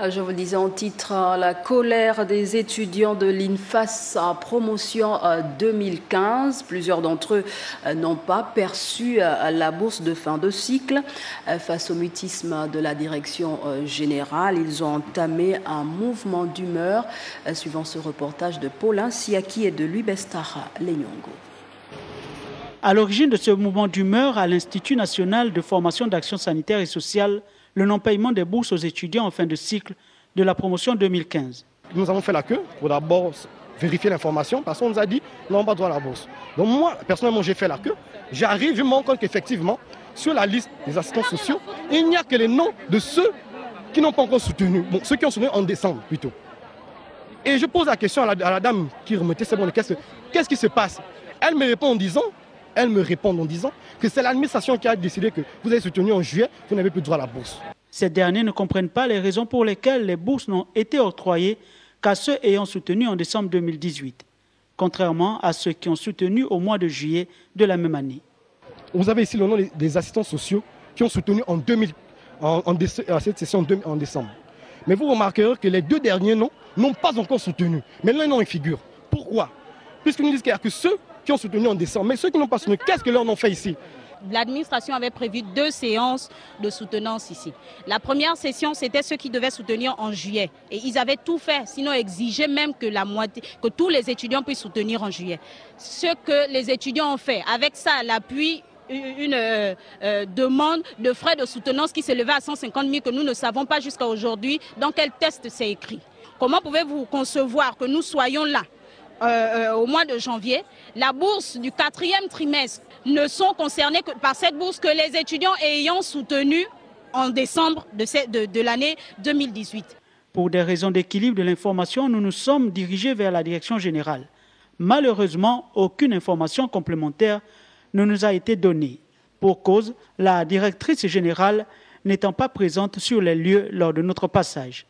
Je vous le disais en titre, la colère des étudiants de l'INFAS en promotion 2015. Plusieurs d'entre eux n'ont pas perçu la bourse de fin de cycle. Face au mutisme de la direction générale, ils ont entamé un mouvement d'humeur. Suivant ce reportage de Paulin Siaki et de Louis Bestara Lenyongo. À l'origine de ce mouvement d'humeur, à l'Institut national de formation d'action sanitaire et sociale, le non-paiement des bourses aux étudiants en fin de cycle de la promotion 2015. Nous avons fait la queue pour d'abord vérifier l'information parce qu'on nous a dit non, pas droit à la bourse. Donc moi, personnellement, j'ai fait la queue. J'arrive, je me rends compte qu'effectivement, sur la liste des assistants sociaux, il n'y a que les noms de ceux qui n'ont pas encore soutenu. Bon, ceux qui ont soutenu en décembre plutôt. Et je pose la question à la dame qui remettait ces bons, qu'est-ce qui se passe? Elle me répond en disant que c'est l'administration qui a décidé que vous avez soutenu en juillet, vous n'avez plus droit à la bourse. Ces derniers ne comprennent pas les raisons pour lesquelles les bourses n'ont été octroyées qu'à ceux ayant soutenu en décembre 2018, contrairement à ceux qui ont soutenu au mois de juillet de la même année. Vous avez ici le nom des assistants sociaux qui ont soutenu à cette session en décembre. Mais vous remarquerez que les deux derniers noms n'ont pas encore soutenu. Mais l'un nom, il figure. Pourquoi? Puisqu'ils nous disent qu'il n'y a que ceux qui ont soutenu en décembre. Mais ceux qui n'ont pas soutenu, qu'est-ce que leur ont fait ici? L'administration avait prévu 2 séances de soutenance ici. La première session, c'était ceux qui devaient soutenir en juillet. Et ils avaient tout fait, sinon exigeaient même que tous les étudiants puissent soutenir en juillet. Ce que les étudiants ont fait, avec ça à l'appui, une demande de frais de soutenance qui s'élevait à 150 000 que nous ne savons pas jusqu'à aujourd'hui dans quel test c'est écrit. Comment pouvez-vous concevoir que nous soyons là au mois de janvier, la bourse du 4e trimestre ne sont concernés que par cette bourse que les étudiants ayant soutenu en décembre de l'année 2018. Pour des raisons d'équilibre de l'information, nous nous sommes dirigés vers la direction générale. Malheureusement, aucune information complémentaire ne nous a été donnée. Pour cause, la directrice générale n'étant pas présente sur les lieux lors de notre passage.